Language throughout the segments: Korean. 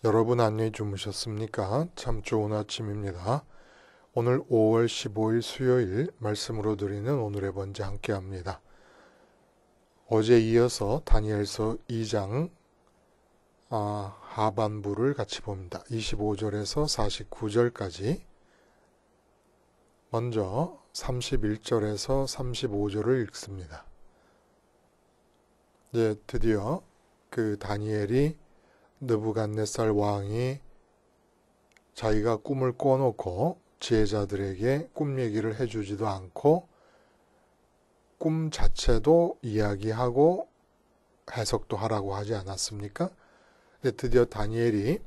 여러분 안녕히 주무셨습니까? 참 좋은 아침입니다. 오늘 5월 15일 수요일 말씀으로 드리는 오늘의 번제 함께 합니다. 어제 이어서 다니엘서 2장 하반부를 같이 봅니다. 25절에서 49절까지 먼저 31절에서 35절을 읽습니다. 이제 드디어 그 다니엘이 느부갓네살 왕이 자기가 꿈을 꿔놓고 지혜자들에게 꿈 얘기를 해주지도 않고 꿈 자체도 이야기하고 해석도 하라고 하지 않았습니까? 드디어 다니엘이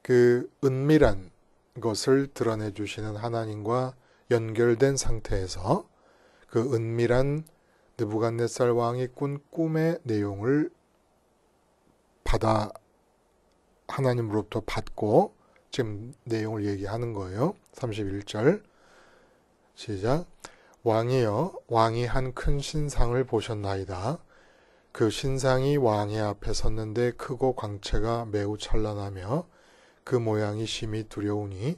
그 은밀한 것을 드러내 주시는 하나님과 연결된 상태에서 그 은밀한 느부갓네살 왕이 꾼 꿈의 내용을 하나님으로부터 받고 지금 내용을 얘기하는 거예요. 31절 시작. 왕이여, 왕이 한 큰 신상을 보셨나이다. 그 신상이 왕의 앞에 섰는데 크고 광채가 매우 찬란하며 그 모양이 심히 두려우니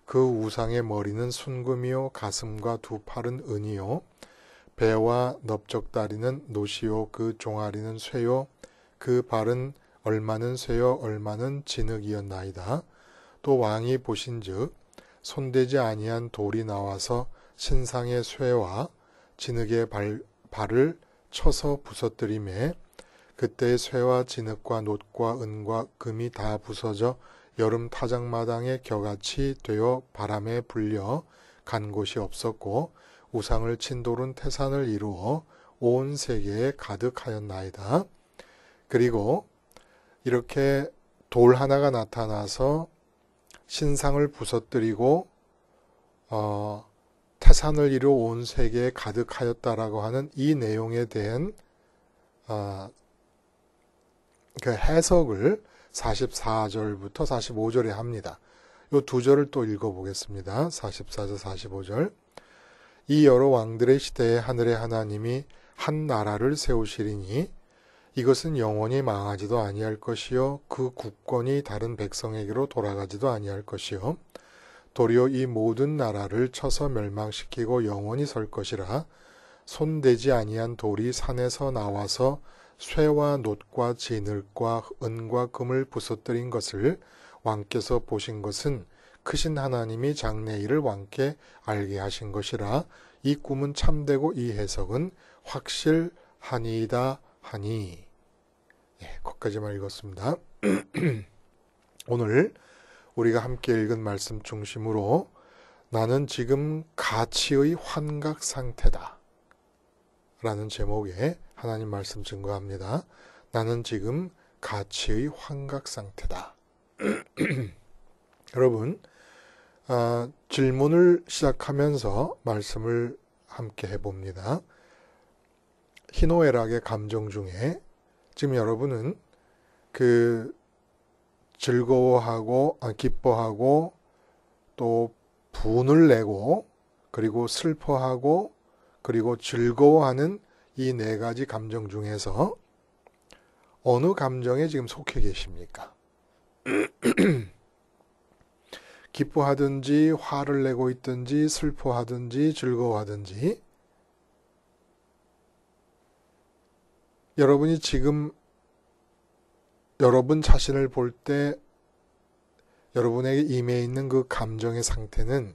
그 우상의 머리는 순금이요 가슴과 두 팔은 은이요 배와 넓적다리는 노시요 그 종아리는 쇠요 그 발은 얼마는 쇠요 얼마는 진흙이었나이다. 또 왕이 보신즉 손대지 아니한 돌이 나와서 신상의 쇠와 진흙의 발을 쳐서 부서뜨리매 그때 쇠와 진흙과 놋과 은과 금이 다 부서져 여름 타작마당에 겨같이 되어 바람에 불려 간 곳이 없었고 우상을 친 돌은 태산을 이루어 온 세계에 가득하였나이다. 그리고 이렇게 돌 하나가 나타나서 신상을 부서뜨리고 태산을 이루어 온 세계에 가득하였다라고 하는 이 내용에 대한 그 해석을 44절부터 45절에 합니다. 이 두 절을 또 읽어보겠습니다. 44절 45절. 이 여러 왕들의 시대에 하늘의 하나님이 한 나라를 세우시리니 이것은 영원히 망하지도 아니할 것이요 그 국권이 다른 백성에게로 돌아가지도 아니할 것이요 도리어 이 모든 나라를 쳐서 멸망시키고 영원히 설 것이라. 손대지 아니한 돌이 산에서 나와서 쇠와 놋과 진흙과 은과 금을 부서뜨린 것을 왕께서 보신 것은 크신 하나님이 장래일을 왕께 알게 하신 것이라. 이 꿈은 참되고 이 해석은 확실하니이다 하니. 거기까지만 읽었습니다. 오늘 우리가 함께 읽은 말씀 중심으로 나는 지금 가치의 환각 상태다 라는 제목의 하나님 말씀 증거합니다. 나는 지금 가치의 환각 상태다. 여러분, 질문을 시작하면서 말씀을 함께 해봅니다. 희노애락의 감정 중에 지금 여러분은 그 즐거워하고 기뻐하고 또 분을 내고 그리고 슬퍼하고 그리고 즐거워하는 이 네 가지 감정 중에서 어느 감정에 지금 속해 계십니까? 기뻐하든지 화를 내고 있든지 슬퍼하든지 즐거워하든지 여러분이 지금 여러분 자신을 볼 때 여러분에게 임해 있는 그 감정의 상태는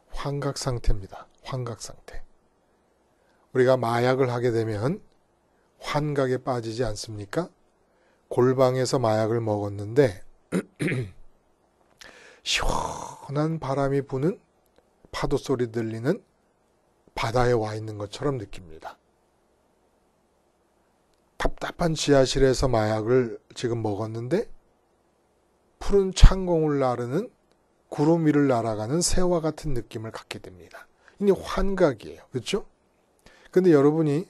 환각 상태입니다. 환각 상태. 우리가 마약을 하게 되면 환각에 빠지지 않습니까? 골방에서 마약을 먹었는데 시원한 바람이 부는 파도 소리 들리는 바다에 와 있는 것처럼 느낍니다. 답답한 지하실에서 마약을 지금 먹었는데 푸른 창공을 나르는 구름 위를 날아가는 새와 같은 느낌을 갖게 됩니다. 이게 환각이에요. 그렇죠? 근데 여러분이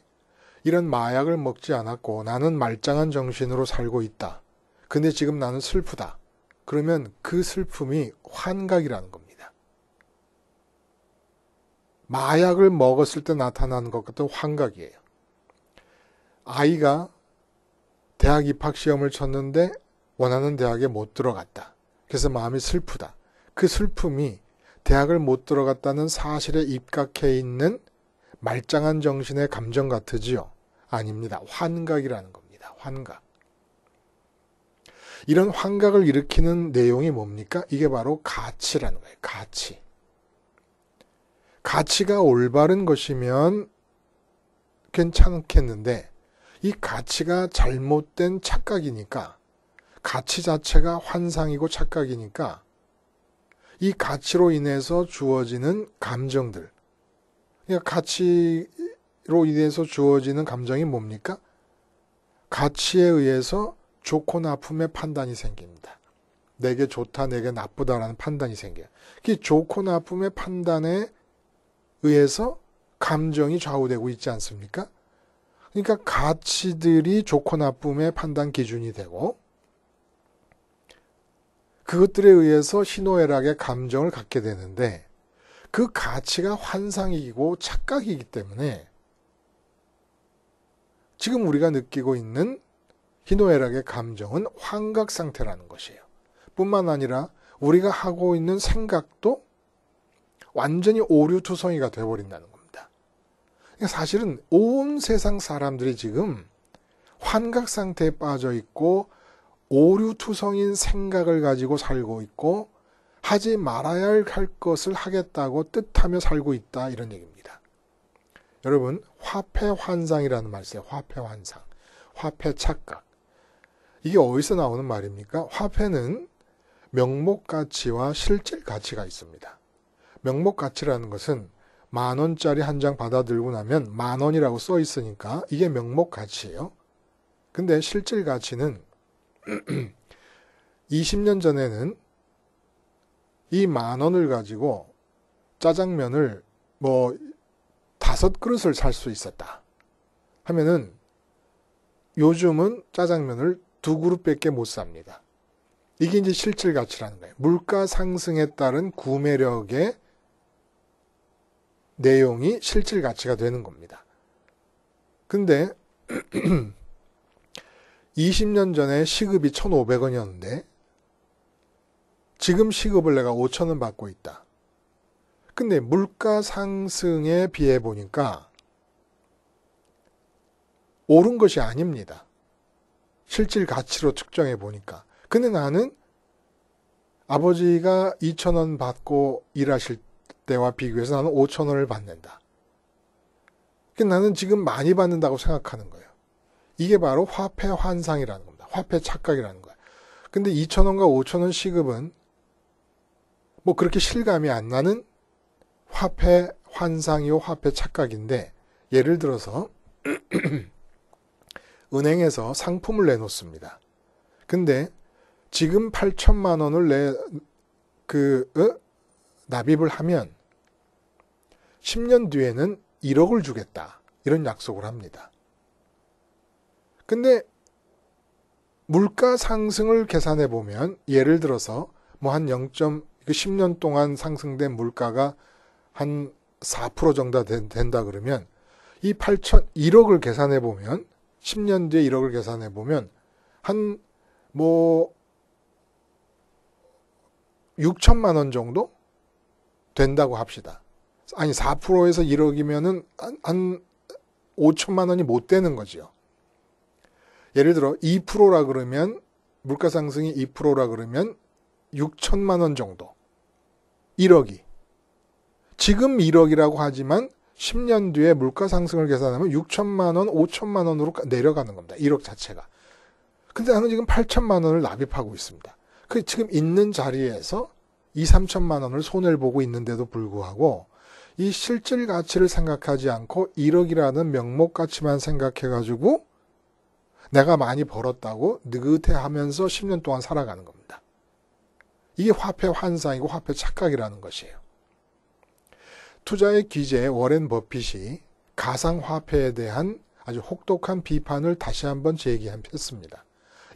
이런 마약을 먹지 않았고 나는 말짱한 정신으로 살고 있다. 근데 지금 나는 슬프다. 그러면 그 슬픔이 환각이라는 겁니다. 마약을 먹었을 때 나타나는 것 같은 환각이에요. 아이가 대학 입학 시험을 쳤는데 원하는 대학에 못 들어갔다. 그래서 마음이 슬프다. 그 슬픔이 대학을 못 들어갔다는 사실에 입각해 있는 말짱한 정신의 감정 같으지요? 아닙니다. 환각이라는 겁니다. 환각. 이런 환각을 일으키는 내용이 뭡니까? 이게 바로 가치라는 거예요. 가치. 가치가 올바른 것이면 괜찮겠는데 이 가치가 잘못된 착각이니까, 가치 자체가 환상이고 착각이니까 이 가치로 인해서 주어지는 감정들, 그러니까 가치로 인해서 주어지는 감정이 뭡니까? 가치에 의해서 좋고 나쁨의 판단이 생깁니다. 내게 좋다, 내게 나쁘다라는 판단이 생겨요. 그 좋고 나쁨의 판단에 의해서 감정이 좌우되고 있지 않습니까? 그러니까 가치들이 좋고 나쁨의 판단 기준이 되고, 그것들에 의해서 희노애락의 감정을 갖게 되는데, 그 가치가 환상이고 착각이기 때문에 지금 우리가 느끼고 있는 희노애락의 감정은 환각 상태라는 것이에요. 뿐만 아니라 우리가 하고 있는 생각도 완전히 오류투성이가 되어버린다는 겁니다. 사실은 온 세상 사람들이 지금 환각 상태에 빠져 있고 오류투성인 생각을 가지고 살고 있고 하지 말아야 할 것을 하겠다고 뜻하며 살고 있다, 이런 얘기입니다. 여러분, 화폐 환상이라는 말 있어요. 화폐 환상, 화폐 착각. 이게 어디서 나오는 말입니까? 화폐는 명목 가치와 실질 가치가 있습니다. 명목 가치라는 것은 10,000원짜리 한 장 받아 들고 나면 10,000원이라고 써 있으니까 이게 명목 가치예요. 근데 실질 가치는 20년 전에는 이 10,000원을 가지고 짜장면을 5그릇을 살 수 있었다 하면은 요즘은 짜장면을 2그릇밖에 못 삽니다. 이게 이제 실질 가치라는 거예요. 물가 상승에 따른 구매력의 내용이 실질 가치가 되는 겁니다. 근데 20년 전에 시급이 1,500원이었는데 지금 시급을 내가 5,000원 받고 있다. 근데 물가 상승에 비해 보니까 오른 것이 아닙니다. 실질 가치로 측정해 보니까. 근데 나는 아버지가 2,000원 받고 일하실 때와 비교해서 나는 5,000원을 받는다. 나는 지금 많이 받는다고 생각하는 거예요. 이게 바로 화폐 환상이라는 겁니다. 화폐 착각이라는 거예요. 근데 2,000원과 5,000원 시급은 그렇게 실감이 안 나는 화폐 환상이요, 화폐 착각인데, 예를 들어서 은행에서 상품을 내놓습니다. 근데 지금 8천만 원을 납입을 하면 10년 뒤에는 1억을 주겠다, 이런 약속을 합니다. 근데 물가 상승을 계산해 보면, 예를 들어서 한 10년 동안 상승된 물가가 한 4% 정도 된다 그러면 이 1억을 계산해 보면, 10년 뒤에 1억을 계산해 보면 한 6천만 원 정도 된다고 합시다. 아니 4%에서 1억이면은 한 5천만 원이 못 되는 거죠. 예를 들어 2%라 그러면, 물가 상승이 2%라 그러면 6천만 원 정도. 1억이. 지금 1억이라고 하지만 10년 뒤에 물가 상승을 계산하면 6천만 원, 5천만 원으로 내려가는 겁니다. 1억 자체가. 근데 나는 지금 8천만 원을 납입하고 있습니다. 지금 있는 자리에서 2, 3천만 원을 손해를 보고 있는데도 불구하고 이 실질 가치를 생각하지 않고 1억이라는 명목 가치만 생각해가지고 내가 많이 벌었다고 느긋해하면서 10년 동안 살아가는 겁니다. 이게 화폐 환상이고 화폐 착각이라는 것이에요. 투자의 귀재 워렌 버핏이 가상화폐에 대한 아주 혹독한 비판을 다시 한번 제기했습니다.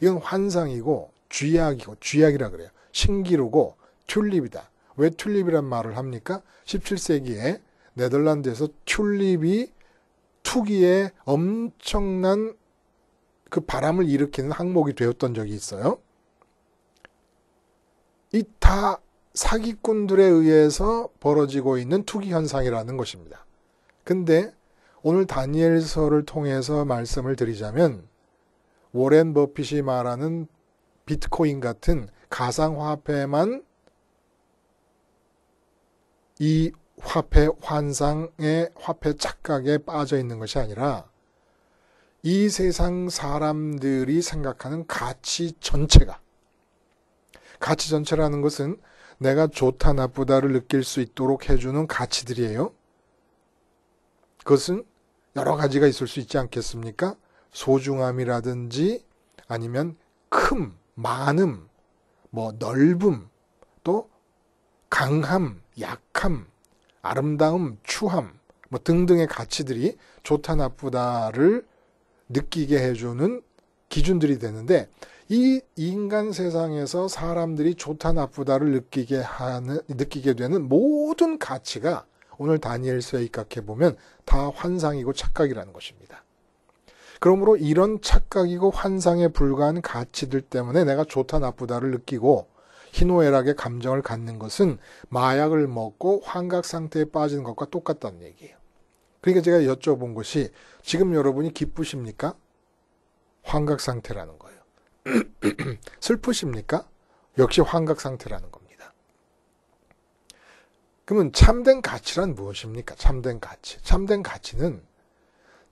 이건 환상이고 쥐약이라 그래요. 신기루고 튤립이다. 왜 튤립이란 말을 합니까? 17세기에 네덜란드에서 튤립이 투기에 엄청난 그 바람을 일으키는 항목이 되었던 적이 있어요. 이 다 사기꾼들에 의해서 벌어지고 있는 투기 현상이라는 것입니다. 근데 오늘 다니엘서를 통해서 말씀을 드리자면 워렌 버핏이 말하는 비트코인 같은 가상화폐만 이 화폐 환상의 화폐 착각에 빠져 있는 것이 아니라 이 세상 사람들이 생각하는 가치 전체가, 가치 전체라는 것은 내가 좋다 나쁘다를 느낄 수 있도록 해주는 가치들이에요. 그것은 여러 가지가 있을 수 있지 않겠습니까? 소중함이라든지 아니면 큼, 많음, 넓음, 또 강함, 약함, 아름다움, 추함 등등의 가치들이 좋다 나쁘다를 느끼게 해주는 기준들이 되는데, 이 인간 세상에서 사람들이 좋다 나쁘다를 느끼게 되는 모든 가치가 오늘 다니엘서에 입각해 보면 다 환상이고 착각이라는 것입니다. 그러므로 이런 착각이고 환상에 불과한 가치들 때문에 내가 좋다 나쁘다를 느끼고 희노애락의 감정을 갖는 것은 마약을 먹고 환각 상태에 빠지는 것과 똑같다는 얘기예요. 그러니까 제가 여쭤본 것이, 지금 여러분이 기쁘십니까? 환각 상태라는 거예요. 슬프십니까? 역시 환각 상태라는 겁니다. 그러면 참된 가치란 무엇입니까? 참된 가치. 참된 가치는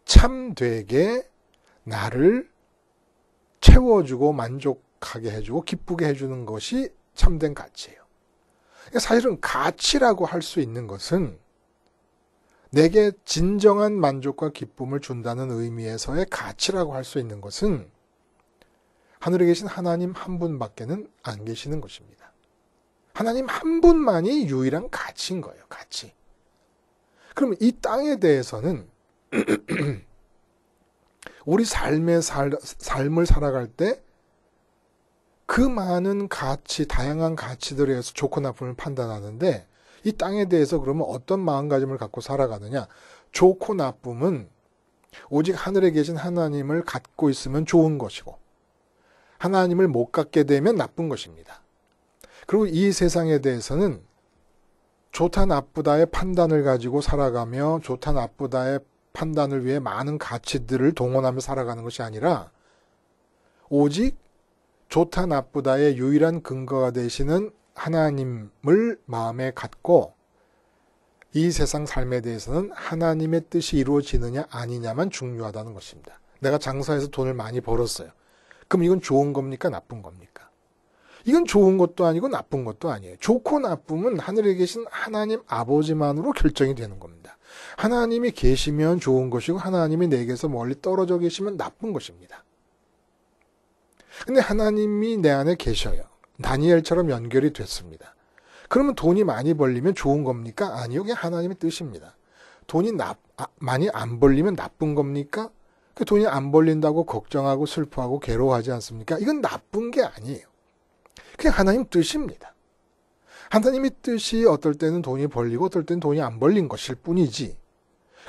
참되게 나를 채워주고 만족하게 해주고 기쁘게 해주는 것이 참된 가치예요. 그러니까 사실은 가치라고 할 수 있는 것은 내게 진정한 만족과 기쁨을 준다는 의미에서의 가치라고 할 수 있는 것은 하늘에 계신 하나님 한 분밖에는 안 계시는 것입니다. 하나님 한 분만이 유일한 가치인 거예요. 가치. 그러면 이 땅에 대해서는 우리 삶을 살아갈 때 그 많은 가치, 다양한 가치들에 의해서 좋고 나쁨을 판단하는데, 이 땅에 대해서 그러면 어떤 마음가짐을 갖고 살아가느냐? 좋고 나쁨은 오직 하늘에 계신 하나님을 갖고 있으면 좋은 것이고, 하나님을 못 갖게 되면 나쁜 것입니다. 그리고 이 세상에 대해서는 좋다 나쁘다의 판단을 가지고 살아가며 좋다 나쁘다의 판단을 위해 많은 가치들을 동원하며 살아가는 것이 아니라 오직 좋다 나쁘다의 유일한 근거가 되시는 하나님을 마음에 갖고 이 세상 삶에 대해서는 하나님의 뜻이 이루어지느냐 아니냐만 중요하다는 것입니다. 내가 장사해서 돈을 많이 벌었어요. 그럼 이건 좋은 겁니까? 나쁜 겁니까? 이건 좋은 것도 아니고 나쁜 것도 아니에요. 좋고 나쁨은 하늘에 계신 하나님 아버지만으로 결정이 되는 겁니다. 하나님이 계시면 좋은 것이고 하나님이 내게서 멀리 떨어져 계시면 나쁜 것입니다. 근데 하나님이 내 안에 계셔요. 다니엘처럼 연결이 됐습니다. 그러면 돈이 많이 벌리면 좋은 겁니까? 아니요. 그게 하나님의 뜻입니다. 돈이 많이 안 벌리면 나쁜 겁니까? 그 돈이 안 벌린다고 걱정하고 슬퍼하고 괴로워하지 않습니까? 이건 나쁜 게 아니에요. 그게 하나님 뜻입니다. 하나님의 뜻이 어떨 때는 돈이 벌리고 어떨 때는 돈이 안 벌린 것일 뿐이지.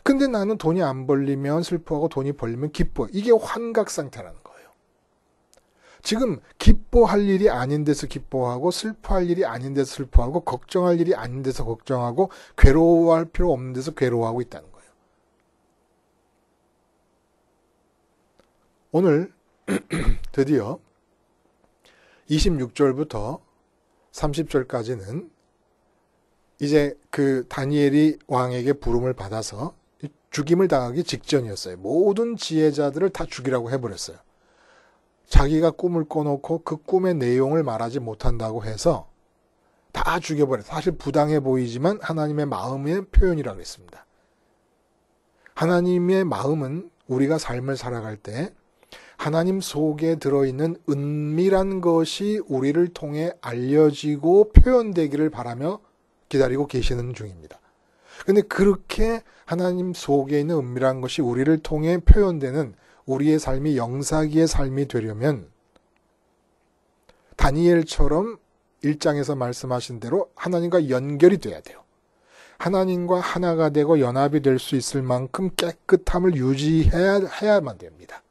근데 나는 돈이 안 벌리면 슬퍼하고 돈이 벌리면 기뻐. 이게 환각 상태라는 거예요. 지금 기뻐할 일이 아닌 데서 기뻐하고 슬퍼할 일이 아닌 데서 슬퍼하고 걱정할 일이 아닌 데서 걱정하고 괴로워할 필요 없는 데서 괴로워하고 있다는 거예요. 오늘 드디어 26절부터 30절까지는 이제 그 다니엘이 왕에게 부름을 받아서 죽임을 당하기 직전이었어요. 모든 지혜자들을 다 죽이라고 해버렸어요. 자기가 꿈을 꿔놓고 그 꿈의 내용을 말하지 못한다고 해서 다 죽여버려요. 사실 부당해 보이지만 하나님의 마음의 표현이라고 했습니다. 하나님의 마음은 우리가 삶을 살아갈 때 하나님 속에 들어있는 은밀한 것이 우리를 통해 알려지고 표현되기를 바라며 기다리고 계시는 중입니다. 근데 그렇게 하나님 속에 있는 은밀한 것이 우리를 통해 표현되는 우리의 삶이 영사기의 삶이 되려면 다니엘처럼 1장에서 말씀하신 대로 하나님과 연결이 돼야 돼요. 하나님과 하나가 되고 연합이 될 수 있을 만큼 깨끗함을 유지해야만 됩니다.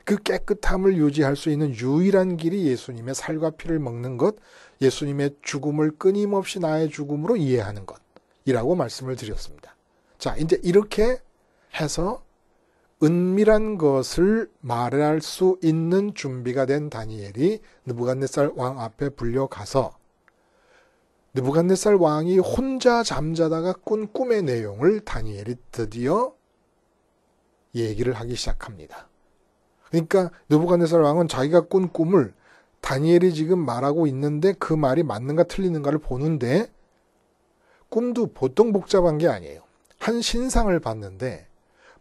그 깨끗함을 유지할 수 있는 유일한 길이 예수님의 살과 피를 먹는 것, 예수님의 죽음을 끊임없이 나의 죽음으로 이해하는 것이라고 말씀을 드렸습니다. 자, 이제 이렇게 해서 은밀한 것을 말할 수 있는 준비가 된 다니엘이 느부갓네살 왕 앞에 불려가서 느부갓네살 왕이 혼자 잠자다가 꾼 꿈의 내용을 다니엘이 드디어 얘기를 하기 시작합니다. 그러니까 느부갓네살 왕은 자기가 꾼 꿈을 다니엘이 지금 말하고 있는데 그 말이 맞는가 틀리는가를 보는데 꿈도 보통 복잡한 게 아니에요. 한 신상을 봤는데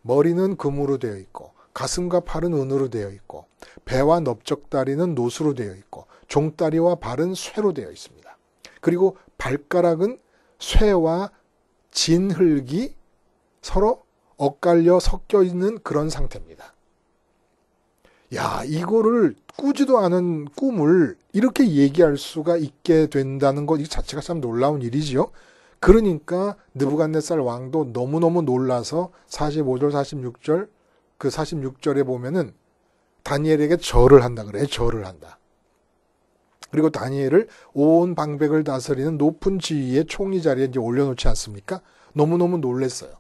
머리는 금으로 되어 있고 가슴과 팔은 은으로 되어 있고 배와 넓적다리는 노수로 되어 있고 종다리와 발은 쇠로 되어 있습니다. 그리고 발가락은 쇠와 진흙이 서로 엇갈려 섞여 있는 그런 상태입니다. 야, 이거를 꾸지도 않은 꿈을 이렇게 얘기할 수가 있게 된다는 것, 이 자체가 참 놀라운 일이지요. 그러니까 느부갓네살 왕도 너무너무 놀라서 45절, 46절, 그 46절에 보면은 다니엘에게 절을 한다 그래요. 절을 한다. 그리고 다니엘을 온 방백을 다스리는 높은 지위의 총리 자리에 이제 올려놓지 않습니까? 너무너무 놀랬어요.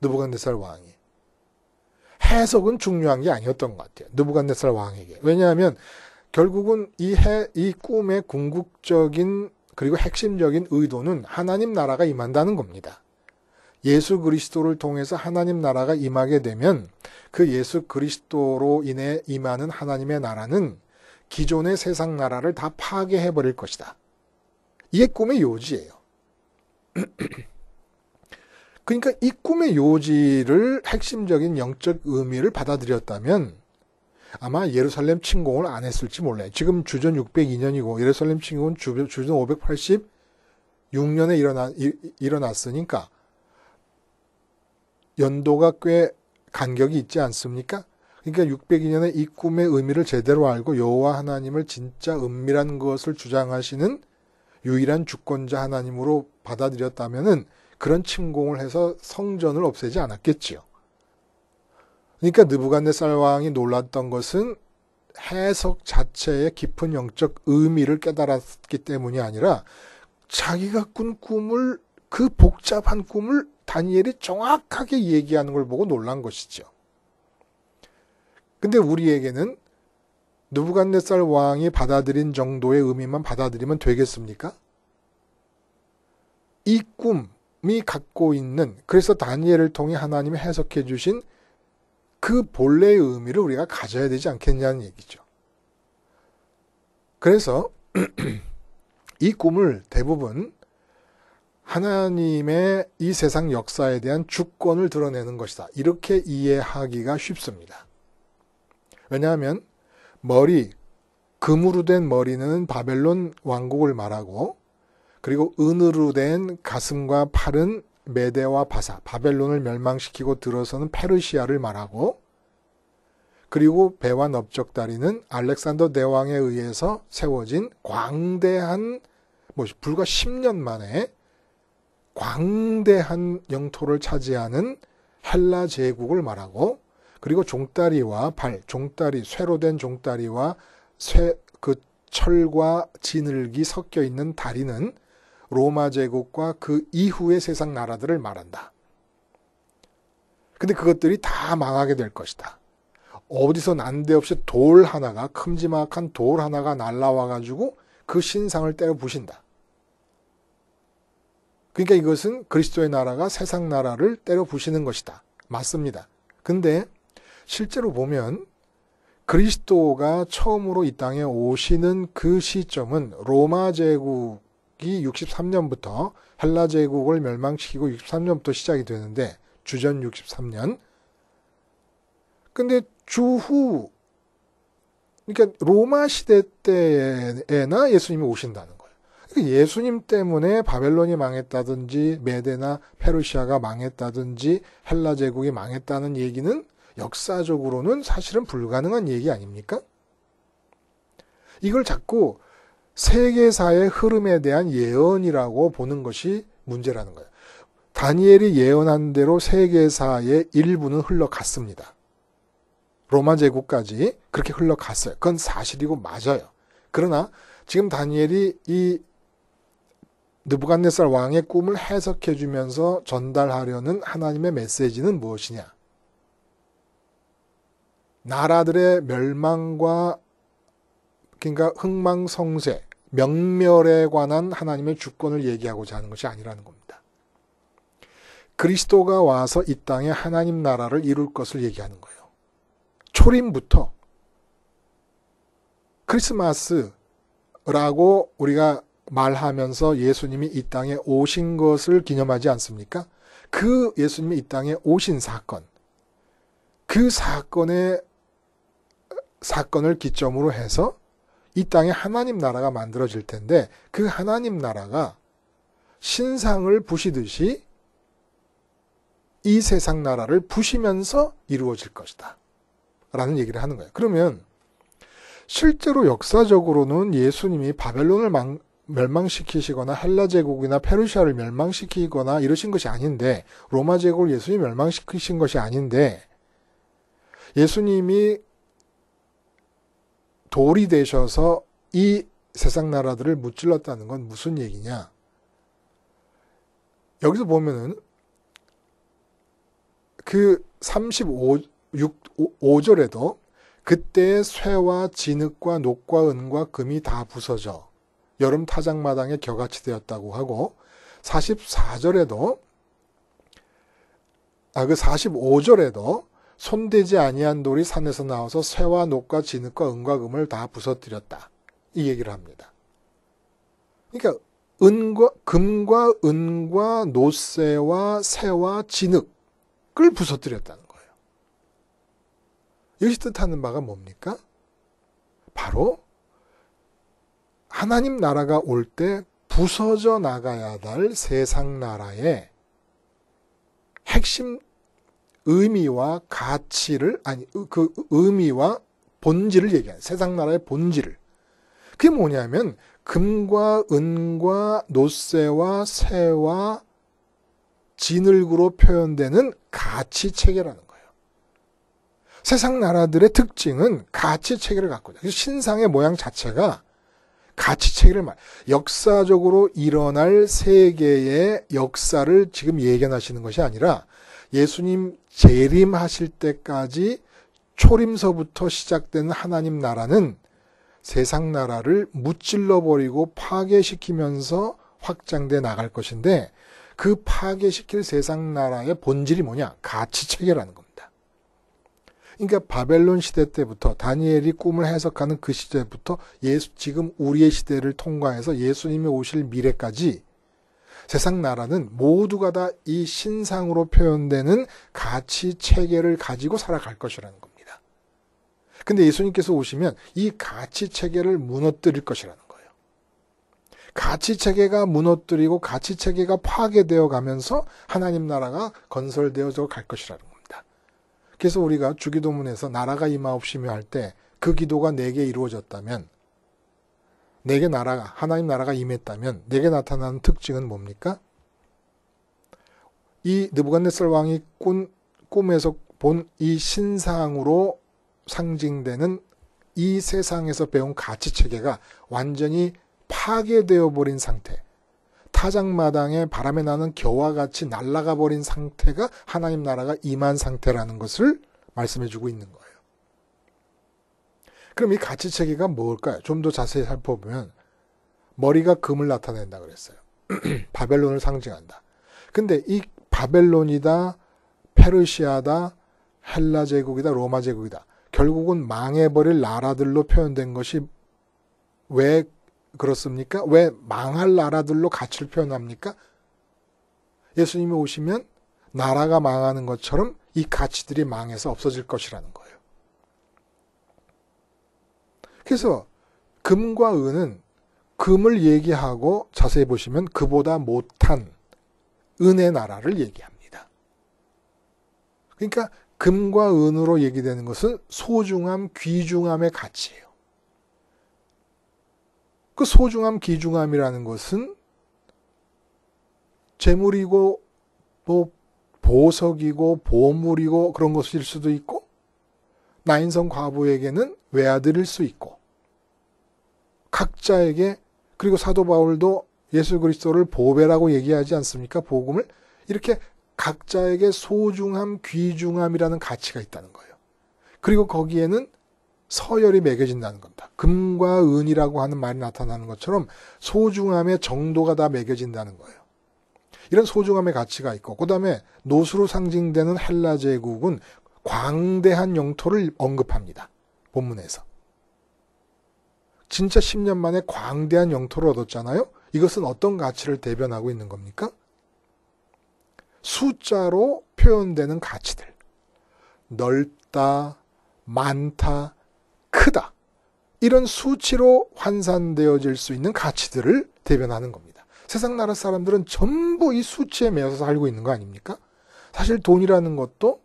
느부갓네살 왕이. 해석은 중요한 게 아니었던 것 같아요. 느부갓네살 왕에게. 왜냐하면 결국은 이 꿈의 궁극적인 그리고 핵심적인 의도는 하나님 나라가 임한다는 겁니다. 예수 그리스도를 통해서 하나님 나라가 임하게 되면 그 예수 그리스도로 인해 임하는 하나님의 나라는 기존의 세상 나라를 다 파괴해버릴 것이다. 이게 꿈의 요지예요. 그러니까 이 꿈의 요지를 핵심적인 영적 의미를 받아들였다면 아마 예루살렘 침공을 안 했을지 몰라요. 지금 주전 602년이고 예루살렘 침공은 주전 586년에 일어났으니까 연도가 꽤 간격이 있지 않습니까? 그러니까 602년에 이 꿈의 의미를 제대로 알고 여호와 하나님을 진짜 은밀한 것을 주장하시는 유일한 주권자 하나님으로 받아들였다면은 그런 침공을 해서 성전을 없애지 않았겠지요. 그러니까 느부갓네살 왕이 놀랐던 것은 해석 자체의 깊은 영적 의미를 깨달았기 때문이 아니라 자기가 꾼 꿈을, 그 복잡한 꿈을 다니엘이 정확하게 얘기하는 걸 보고 놀란 것이죠. 근데 우리에게는 느부갓네살 왕이 받아들인 정도의 의미만 받아들이면 되겠습니까? 이 꿈이 갖고 있는, 그래서 다니엘을 통해 하나님이 해석해 주신 그 본래의 의미를 우리가 가져야 되지 않겠냐는 얘기죠. 그래서 이 꿈을 대부분 하나님의 이 세상 역사에 대한 주권을 드러내는 것이다. 이렇게 이해하기가 쉽습니다. 왜냐하면 금으로 된 머리는 바벨론 왕국을 말하고 그리고 은으로 된 가슴과 팔은 메대와 바사, 바벨론을 멸망시키고 들어서는 페르시아를 말하고 그리고 배와 넓적다리는 알렉산더 대왕에 의해서 세워진 광대한 불과 10년 만에 광대한 영토를 차지하는 헬라 제국을 말하고 그리고 종다리와 발, 쇠로 된 종다리와 그 철과 진흙이 섞여 있는 다리는 로마 제국과 그 이후의 세상 나라들을 말한다. 근데 그것들이 다 망하게 될 것이다. 어디서 난데없이 큼지막한 돌 하나가 날라와가지고 그 신상을 때려 부신다. 그러니까 이것은 그리스도의 나라가 세상 나라를 때려 부시는 것이다. 맞습니다. 근데 실제로 보면 그리스도가 처음으로 이 땅에 오시는 그 시점은 로마 제국이 63년부터 헬라 제국을 멸망시키고 63년부터 시작이 되는데 주전 63년. 근데 주후 그러니까 로마 시대 때에나 예수님이 오신다는 거예요. 그러니까 예수님 때문에 바벨론이 망했다든지 메데나 페르시아가 망했다든지 헬라 제국이 망했다는 얘기는 역사적으로는 사실은 불가능한 얘기 아닙니까? 이걸 자꾸 세계사의 흐름에 대한 예언이라고 보는 것이 문제라는 거예요. 다니엘이 예언한 대로 세계사의 일부는 흘러갔습니다. 로마 제국까지 그렇게 흘러갔어요. 그건 사실이고 맞아요. 그러나 지금 다니엘이 이 느부갓네살 왕의 꿈을 해석해 주면서 전달하려는 하나님의 메시지는 무엇이냐? 나라들의 멸망과 그러니까 흥망성쇠, 명멸에 관한 하나님의 주권을 얘기하고자 하는 것이 아니라는 겁니다. 그리스도가 와서 이 땅에 하나님 나라를 이룰 것을 얘기하는 거예요. 초림부터 크리스마스라고 우리가 말하면서 예수님이 이 땅에 오신 것을 기념하지 않습니까? 그 예수님이 이 땅에 오신 사건, 그 사건을 기점으로 해서 이 땅에 하나님 나라가 만들어질 텐데 그 하나님 나라가 신상을 부시듯이 이 세상 나라를 부시면서 이루어질 것이다 라는 얘기를 하는 거예요. 그러면 실제로 역사적으로는 예수님이 바벨론을 멸망시키시거나 헬라 제국이나 페르시아를 멸망시키거나 이러신 것이 아닌데, 로마 제국을 예수님이 멸망시키신 것이 아닌데, 예수님이 돌이 되셔서 이 세상 나라들을 무찔렀다는 건 무슨 얘기냐? 여기서 보면은 그 35절에도 그때의 쇠와 진흙과 녹과 은과 금이 다 부서져 여름 타작마당에 겨같이 되었다고 하고, 44절에도 그 45절에도 손대지 아니한 돌이 산에서 나와서 쇠와 녹과 진흙과 은과 금을 다 부서뜨렸다, 이 얘기를 합니다. 그러니까 금과 은과 노쇠와 쇠와 진흙을 부서뜨렸다는 거예요. 이것이 뜻하는 바가 뭡니까? 바로 하나님 나라가 올 때 부서져 나가야 할 세상 나라의 핵심 의미와 가치를, 그 의미와 본질을 얘기하는, 세상 나라의 본질을. 그게 뭐냐면 금과 은과 노쇠와 쇠와 진흙으로 표현되는 가치 체계라는 거예요. 세상 나라들의 특징은 가치 체계를 갖고 있다. 신상의 모양 자체가 가치 체계를 역사적으로 일어날 세계의 역사를 지금 예견하시는 것이 아니라 예수님 재림하실 때까지 초림서부터 시작된 하나님 나라는 세상 나라를 무찔러버리고 파괴시키면서 확장돼 나갈 것인데, 그 파괴시킬 세상 나라의 본질이 뭐냐? 가치 체계라는 겁니다. 그러니까 바벨론 시대 때부터, 다니엘이 꿈을 해석하는 그 시대부터 지금 우리의 시대를 통과해서 예수님이 오실 미래까지 세상 나라는 모두가 다 이 신상으로 표현되는 가치 체계를 가지고 살아갈 것이라는 겁니다. 근데 예수님께서 오시면 이 가치 체계를 무너뜨릴 것이라는 거예요. 가치 체계가 무너뜨리고 가치 체계가 파괴되어 가면서 하나님 나라가 건설되어져 갈 것이라는 겁니다. 그래서 우리가 주기도문에서 나라가 임하옵시며 할 때 그 기도가 내게 이루어졌다면, 내게 하나님 나라가 임했다면 내게 나타나는 특징은 뭡니까? 이 느부갓네살 왕이 꿈에서 본 이 신상으로 상징되는 이 세상에서 배운 가치 체계가 완전히 파괴되어 버린 상태, 타작마당에 바람에 나는 겨와 같이 날아가 버린 상태가 하나님 나라가 임한 상태라는 것을 말씀해 주고 있는 거예요. 그럼 이 가치 체계가 뭘까요? 좀 더 자세히 살펴보면 머리가 금을 나타낸다 그랬어요. 바벨론을 상징한다. 근데 이 바벨론이다, 페르시아다, 헬라 제국이다, 로마 제국이다, 결국은 망해버릴 나라들로 표현된 것이 왜 그렇습니까? 왜 망할 나라들로 가치를 표현합니까? 예수님이 오시면 나라가 망하는 것처럼 이 가치들이 망해서 없어질 것이라는 거예요. 그래서 금과 은은, 금을 얘기하고 자세히 보시면 그보다 못한 은의 나라를 얘기합니다. 그러니까 금과 은으로 얘기되는 것은 소중함, 귀중함의 가치예요. 그 소중함, 귀중함이라는 것은 재물이고 뭐 보석이고 보물이고 그런 것일 수도 있고, 나인성 과부에게는 외아들일 수 있고 각자에게 그리고 사도 바울도 예수 그리스도를 보배라고 얘기하지 않습니까? 복음을 이렇게 각자에게 소중함, 귀중함이라는 가치가 있다는 거예요. 그리고 거기에는 서열이 매겨진다는 겁니다. 금과 은이라고 하는 말이 나타나는 것처럼 소중함의 정도가 다 매겨진다는 거예요. 이런 소중함의 가치가 있고 그 다음에 노수로 상징되는 헬라 제국은 광대한 영토를 언급합니다. 본문에서. 진짜 10년 만에 광대한 영토를 얻었잖아요. 이것은 어떤 가치를 대변하고 있는 겁니까? 숫자로 표현되는 가치들. 넓다, 많다, 크다. 이런 수치로 환산되어질 수 있는 가치들을 대변하는 겁니다. 세상 나라 사람들은 전부 이 수치에 매여서 살고 있는 거 아닙니까? 사실 돈이라는 것도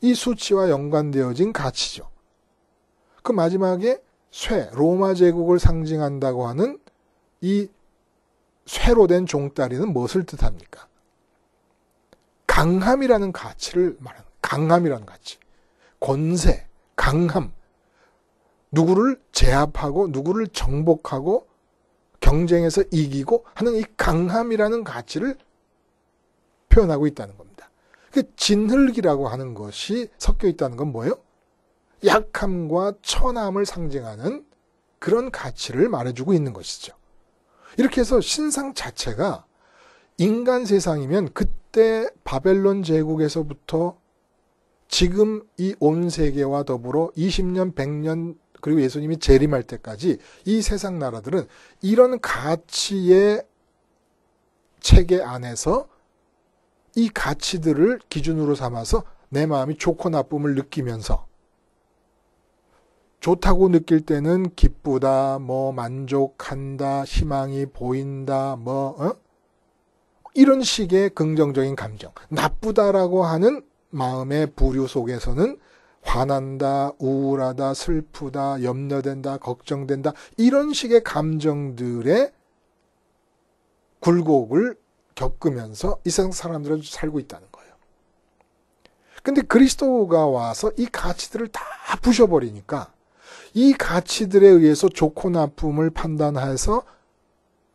이 수치와 연관되어진 가치죠. 그 마지막에 쇠, 로마 제국을 상징한다고 하는 이 쇠로 된 종다리는 무엇을 뜻합니까? 강함이라는 가치를 말하는 강함이라는 가치. 권세, 강함. 누구를 제압하고 누구를 정복하고 경쟁에서 이기고 하는 이 강함이라는 가치를 표현하고 있다는 겁니다. 진흙이라고 하는 것이 섞여 있다는 건 뭐예요? 약함과 천함을 상징하는 그런 가치를 말해주고 있는 것이죠. 이렇게 해서 신상 자체가 인간 세상이면 그때 바벨론 제국에서부터 지금 이 온 세계와 더불어 20년, 100년 그리고 예수님이 재림할 때까지 이 세상 나라들은 이런 가치의 체계 안에서 이 가치들을 기준으로 삼아서 내 마음이 좋고 나쁨을 느끼면서 좋다고 느낄 때는 기쁘다, 만족한다, 희망이 보인다, 이런 식의 긍정적인 감정. 나쁘다라고 하는 마음의 부류 속에서는 화난다, 우울하다, 슬프다, 염려된다, 걱정된다 이런 식의 감정들의 굴곡을 겪으면서 이 세상 사람들은 살고 있다는 거예요. 근데 그리스도가 와서 이 가치들을 다 부셔버리니까 이 가치들에 의해서 좋고 나쁨을 판단해서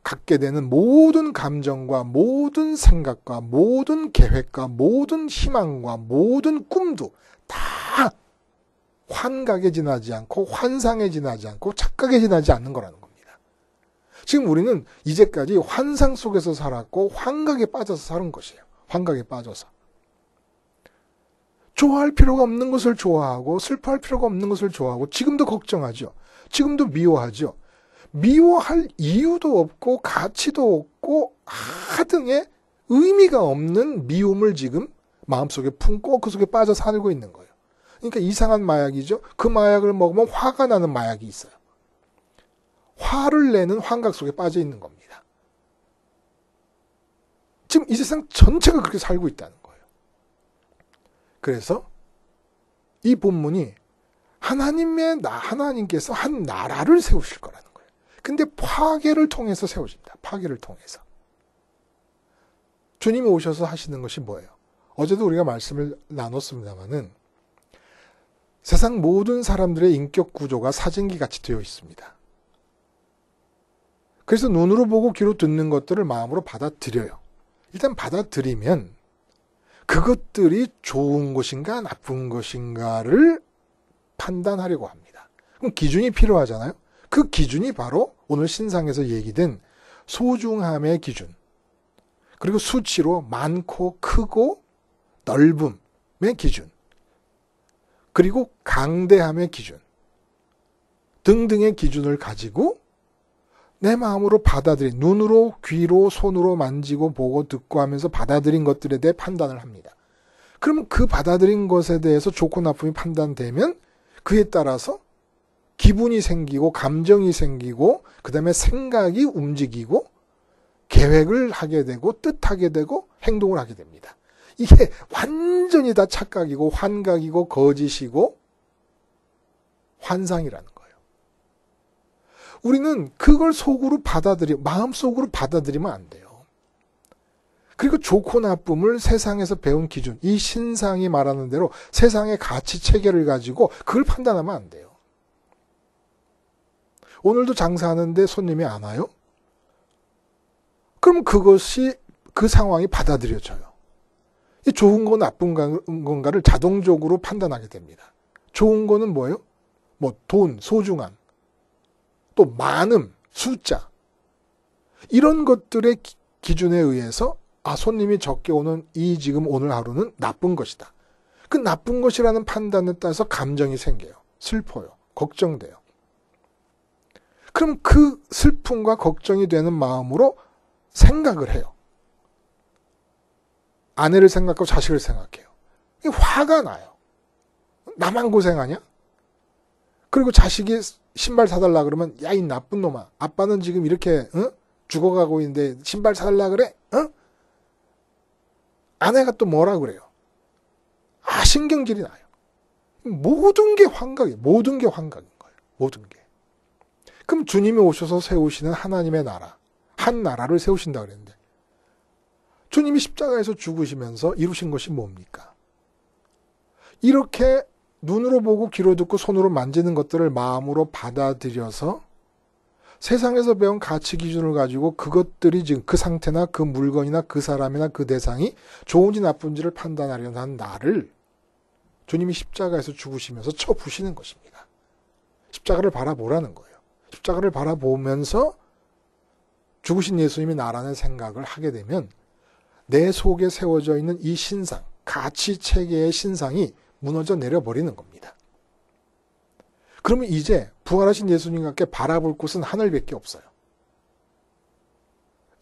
갖게 되는 모든 감정과 모든 생각과 모든 계획과 모든 희망과 모든 꿈도 다 환각에 지나지 않고 환상에 지나지 않고 착각에 지나지 않는 거라는 겁니다. 지금 우리는 이제까지 환상 속에서 살았고 환각에 빠져서 사는 것이에요. 환각에 빠져서. 좋아할 필요가 없는 것을 좋아하고 슬퍼할 필요가 없는 것을 좋아하고 지금도 걱정하죠. 지금도 미워하죠. 미워할 이유도 없고 가치도 없고 하등의 의미가 없는 미움을 지금 마음속에 품고 그 속에 빠져 살고 있는 거예요. 그러니까 이상한 마약이죠. 그 마약을 먹으면 화가 나는 마약이 있어요. 화를 내는 환각 속에 빠져 있는 겁니다. 지금 이 세상 전체가 그렇게 살고 있다는 거예요. 그래서 이 본문이 하나님께서 한 나라를 세우실 거라는 거예요. 근데 파괴를 통해서 세우십니다. 파괴를 통해서. 주님이 오셔서 하시는 것이 뭐예요? 어제도 우리가 말씀을 나눴습니다마는 세상 모든 사람들의 인격 구조가 사진기 같이 되어 있습니다. 그래서 눈으로 보고 귀로 듣는 것들을 마음으로 받아들여요. 일단 받아들이면 그것들이 좋은 것인가 나쁜 것인가를 판단하려고 합니다. 그럼 기준이 필요하잖아요. 그 기준이 바로 오늘 신상에서 얘기된 소중함의 기준, 그리고 수치로 많고 크고 넓음의 기준, 그리고 강대함의 기준 등등의 기준을 가지고 내 마음으로 받아들인, 눈으로 귀로 손으로 만지고 보고 듣고 하면서 받아들인 것들에 대해 판단을 합니다. 그러면 그 받아들인 것에 대해서 좋고 나쁨이 판단되면 그에 따라서 기분이 생기고 감정이 생기고 그 다음에 생각이 움직이고 계획을 하게 되고 뜻하게 되고 행동을 하게 됩니다. 이게 완전히 다 착각이고 환각이고 거짓이고 환상이라는 거예요. 우리는 그걸 속으로 마음속으로 받아들이면 안 돼요. 그리고 좋고 나쁨을 세상에서 배운 기준, 이 신상이 말하는 대로 세상의 가치 체계를 가지고 그걸 판단하면 안 돼요. 오늘도 장사하는데 손님이 안 와요? 그럼 그것이 그 상황이 받아들여져요. 이 좋은 거 나쁜 건가를 자동적으로 판단하게 됩니다. 좋은 거는 뭐예요? 뭐 돈, 소중함, 또 많음, 숫자. 이런 것들의 기준에 의해서 손님이 적게 오는 이 지금 오늘 하루는 나쁜 것이다. 그 나쁜 것이라는 판단에 따라서 감정이 생겨요. 슬퍼요. 걱정돼요. 그럼 그 슬픔과 걱정이 되는 마음으로 생각을 해요. 아내를 생각하고 자식을 생각해요. 화가 나요. 나만 고생하냐? 그리고 자식이 신발 사달라 그러면 야, 이 나쁜 놈아. 아빠는 지금 이렇게 죽어가고 있는데 신발 사달라 그래? 아내가 또 뭐라 그래요? 신경질이 나요. 모든 게 환각이에요. 모든 게 환각인 거예요. 모든 게. 그럼 주님이 오셔서 세우시는 하나님의 나라, 한 나라를 세우신다 그랬는데 주님이 십자가에서 죽으시면서 이루신 것이 뭡니까? 이렇게 눈으로 보고 귀로 듣고 손으로 만지는 것들을 마음으로 받아들여서 세상에서 배운 가치 기준을 가지고 그것들이 지금 그 상태나 그 물건이나 그 사람이나 그 대상이 좋은지 나쁜지를 판단하려는 한 나를 주님이 십자가에서 죽으시면서 쳐부시는 것입니다. 십자가를 바라보라는 거예요. 십자가를 바라보면서 죽으신 예수님이 나라는 생각을 하게 되면 내 속에 세워져 있는 이 신상, 가치 체계의 신상이 무너져 내려버리는 겁니다. 그러면 이제 부활하신 예수님께 바라볼 곳은 하늘밖에 없어요.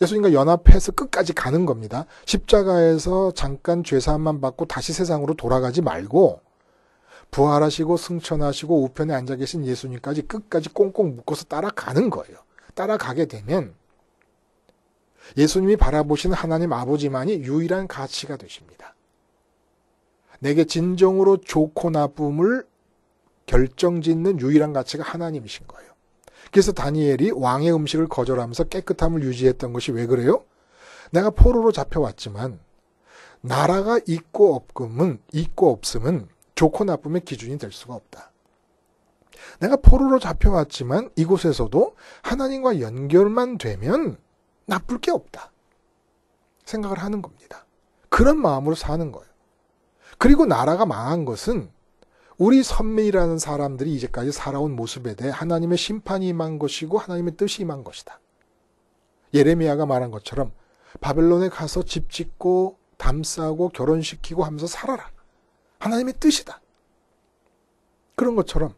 예수님과 연합해서 끝까지 가는 겁니다. 십자가에서 잠깐 죄사함만 받고 다시 세상으로 돌아가지 말고 부활하시고 승천하시고 우편에 앉아 계신 예수님까지 끝까지 꽁꽁 묶어서 따라가는 거예요. 따라가게 되면 예수님이 바라보시는 하나님 아버지만이 유일한 가치가 되십니다. 내게 진정으로 좋고 나쁨을 결정짓는 유일한 가치가 하나님이신 거예요. 그래서 다니엘이 왕의 음식을 거절하면서 깨끗함을 유지했던 것이 왜 그래요? 내가 포로로 잡혀왔지만 나라가 있고 없음은 좋고 나쁨의 기준이 될 수가 없다. 내가 포로로 잡혀왔지만 이곳에서도 하나님과 연결만 되면 나쁠 게 없다. 생각을 하는 겁니다. 그런 마음으로 사는 거예요. 그리고 나라가 망한 것은 우리 선민이라는 사람들이 이제까지 살아온 모습에 대해 하나님의 심판이 임한 것이고 하나님의 뜻이 임한 것이다. 예레미야가 말한 것처럼 바벨론에 가서 집 짓고 담 싸고 결혼시키고 하면서 살아라. 하나님의 뜻이다. 그런 것처럼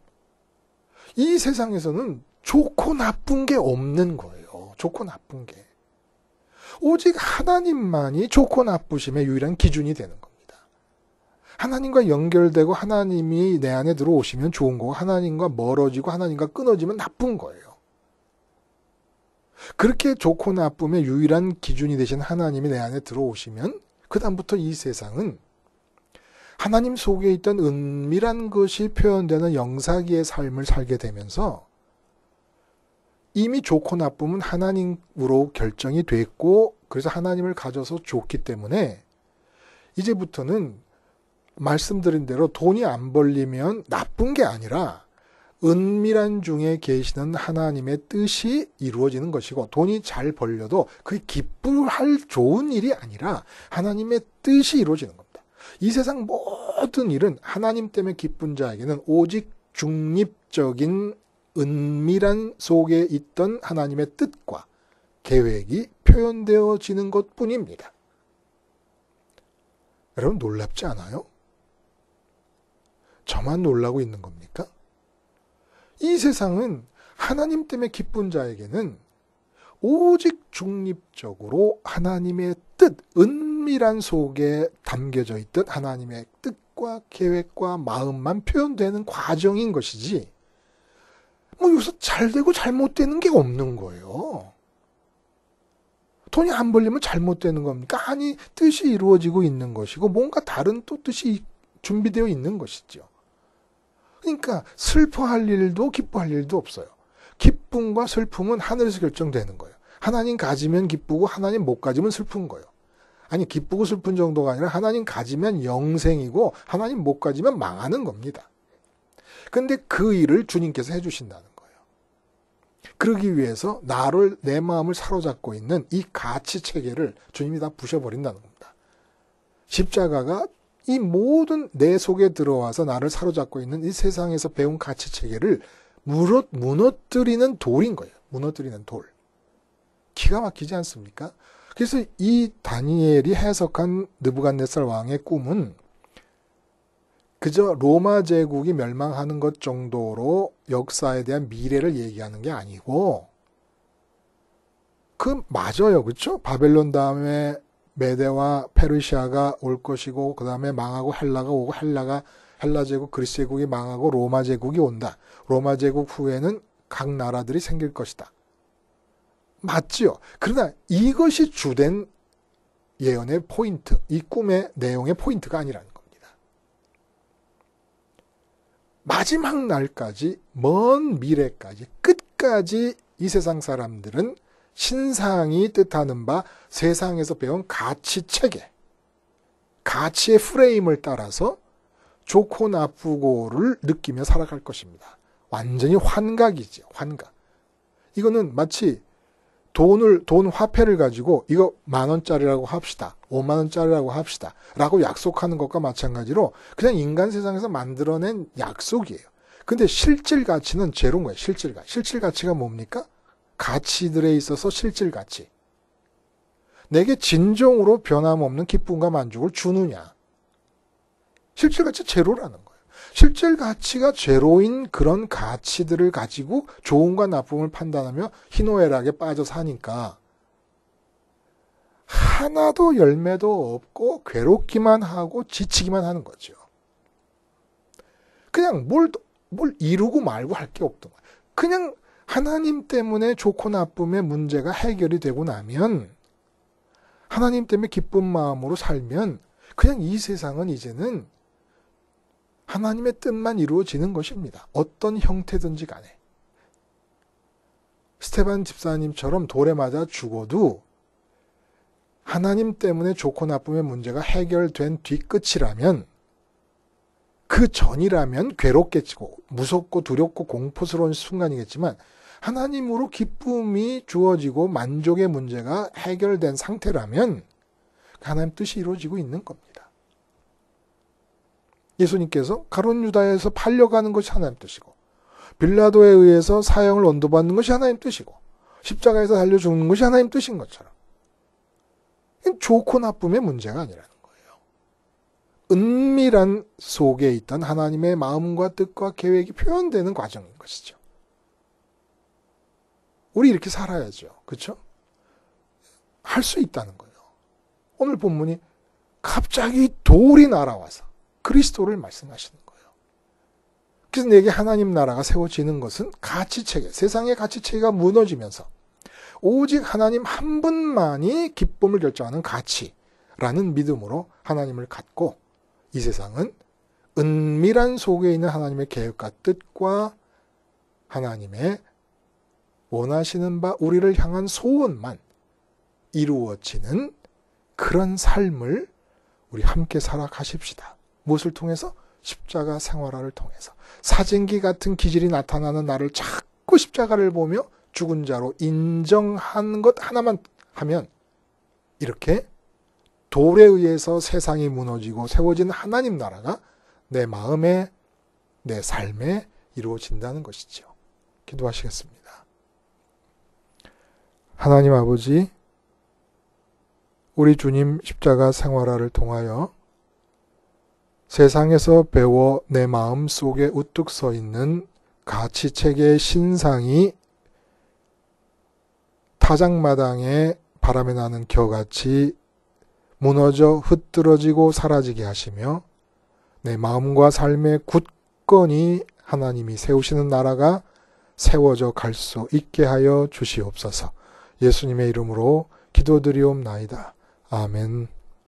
이 세상에서는 좋고 나쁜 게 없는 거예요. 좋고 나쁜 게. 오직 하나님만이 좋고 나쁘심의 유일한 기준이 되는 겁니다. 하나님과 연결되고 하나님이 내 안에 들어오시면 좋은 거고 하나님과 멀어지고 하나님과 끊어지면 나쁜 거예요. 그렇게 좋고 나쁨의 유일한 기준이 되신 하나님이 내 안에 들어오시면 그 다음부터 이 세상은 하나님 속에 있던 은밀한 것이 표현되는 영사기의 삶을 살게 되면서 이미 좋고 나쁨은 하나님으로 결정이 됐고 그래서 하나님을 가져서 좋기 때문에 이제부터는 말씀드린 대로 돈이 안 벌리면 나쁜 게 아니라 은밀한 중에 계시는 하나님의 뜻이 이루어지는 것이고 돈이 잘 벌려도 그게 기뻐할 좋은 일이 아니라 하나님의 뜻이 이루어지는 겁니다. 이 세상 모든 일은 하나님 때문에 기쁜 자에게는 오직 중립적인 은밀한 속에 있던 하나님의 뜻과 계획이 표현되어지는 것뿐입니다. 여러분 놀랍지 않아요? 저만 놀라고 있는 겁니까? 이 세상은 하나님 때문에 기쁜 자에게는 오직 중립적으로 하나님의 뜻, 은밀한 속에 담겨져 있던 하나님의 뜻과 계획과 마음만 표현되는 과정인 것이지 여기서 잘 되고 잘못되는 게 없는 거예요. 돈이 안 벌리면 잘못되는 겁니까? 아니, 뜻이 이루어지고 있는 것이고 뭔가 다른 또 뜻이 준비되어 있는 것이죠. 그러니까 슬퍼할 일도 기뻐할 일도 없어요. 기쁨과 슬픔은 하늘에서 결정되는 거예요. 하나님 가지면 기쁘고 하나님 못 가지면 슬픈 거예요. 아니 기쁘고 슬픈 정도가 아니라 하나님 가지면 영생이고 하나님 못 가지면 망하는 겁니다. 근데 그 일을 주님께서 해주신다는 거예요. 그러기 위해서 내 마음을 사로잡고 있는 이 가치 체계를 주님이 다 부셔버린다는 겁니다. 십자가가 이 모든 내 속에 들어와서 나를 사로잡고 있는 이 세상에서 배운 가치 체계를 무너뜨리는 돌인 거예요. 무너뜨리는 돌. 기가 막히지 않습니까? 그래서 이 다니엘이 해석한 느부갓네살 왕의 꿈은 그저 로마 제국이 멸망하는 것 정도로 역사에 대한 미래를 얘기하는 게 아니고 맞아요. 그렇죠? 바벨론 다음에 메대와 페르시아가 올 것이고 그 다음에 망하고 헬라가 오고 헬라 제국, 그리스 제국이 망하고 로마 제국이 온다. 로마 제국 후에는 각 나라들이 생길 것이다. 맞지요. 그러나 이것이 주된 예언의 포인트, 이 꿈의 내용의 포인트가 아니라는 겁니다. 마지막 날까지, 먼 미래까지, 끝까지 이 세상 사람들은 신상이 뜻하는 바 세상에서 배운 가치 체계, 가치의 프레임을 따라서 좋고 나쁘고를 느끼며 살아갈 것입니다. 완전히 환각이죠. 환각. 이거는 마치 돈 화폐를 가지고 이거 10,000원짜리라고 합시다. 50,000원짜리라고 합시다. 라고 약속하는 것과 마찬가지로 그냥 인간 세상에서 만들어낸 약속이에요. 근데 실질 가치는 제로인 거예요. 실질 가치. 실질 가치가 뭡니까? 가치들에 있어서 실질 가치. 내게 진정으로 변함없는 기쁨과 만족을 주느냐. 실질 가치 제로라는 거예요. 실질 가치가 제로인 그런 가치들을 가지고 좋음과 나쁨을 판단하며 희노애락에 빠져 사니까 하나도 열매도 없고 괴롭기만 하고 지치기만 하는 거죠. 그냥 뭘 이루고 말고 할 게 없던 거예요. 그냥 하나님 때문에 좋고 나쁨의 문제가 해결이 되고 나면 하나님 때문에 기쁜 마음으로 살면 그냥 이 세상은 이제는 하나님의 뜻만 이루어지는 것입니다. 어떤 형태든지 간에. 스테반 집사님처럼 돌에 맞아 죽어도 하나님 때문에 좋고 나쁨의 문제가 해결된 뒤끝이라면 그 전이라면 괴롭겠고 무섭고 두렵고 공포스러운 순간이겠지만 하나님으로 기쁨이 주어지고 만족의 문제가 해결된 상태라면 하나님 뜻이 이루어지고 있는 겁니다. 예수님께서 가룟 유다에서 팔려가는 것이 하나님 뜻이고 빌라도에 의해서 사형을 언도받는 것이 하나님 뜻이고 십자가에서 달려 죽는 것이 하나님 뜻인 것처럼 좋고 나쁨의 문제가 아니라는 거예요. 은밀한 속에 있던 하나님의 마음과 뜻과 계획이 표현되는 과정인 것이죠. 우리 이렇게 살아야죠. 그렇죠? 할 수 있다는 거예요. 오늘 본문이 갑자기 돌이 날아와서 그리스도를 말씀하시는 거예요. 그래서 내게 하나님 나라가 세워지는 것은 가치체계, 세상의 가치체계가 무너지면서 오직 하나님 한 분만이 기쁨을 결정하는 가치라는 믿음으로 하나님을 갖고 이 세상은 은밀한 속에 있는 하나님의 계획과 뜻과 하나님의 원하시는 바 우리를 향한 소원만 이루어지는 그런 삶을 우리 함께 살아가십시다. 무엇을 통해서? 십자가 생활화를 통해서. 사진기 같은 기질이 나타나는 나를 자꾸 십자가를 보며 죽은 자로 인정하는 것 하나만 하면 이렇게 돌에 의해서 세상이 무너지고 세워진 하나님 나라가 내 마음에, 내 삶에 이루어진다는 것이죠. 기도하시겠습니다. 하나님 아버지, 우리 주님 십자가 생활화를 통하여 세상에서 배워 내 마음 속에 우뚝 서 있는 가치체계의 신상이 타작마당에 바람에 나는 겨같이 무너져 흩어지고 사라지게 하시며 내 마음과 삶에 굳건히 하나님이 세우시는 나라가 세워져 갈 수 있게 하여 주시옵소서. 예수님의 이름으로 기도드리옵나이다. 아멘.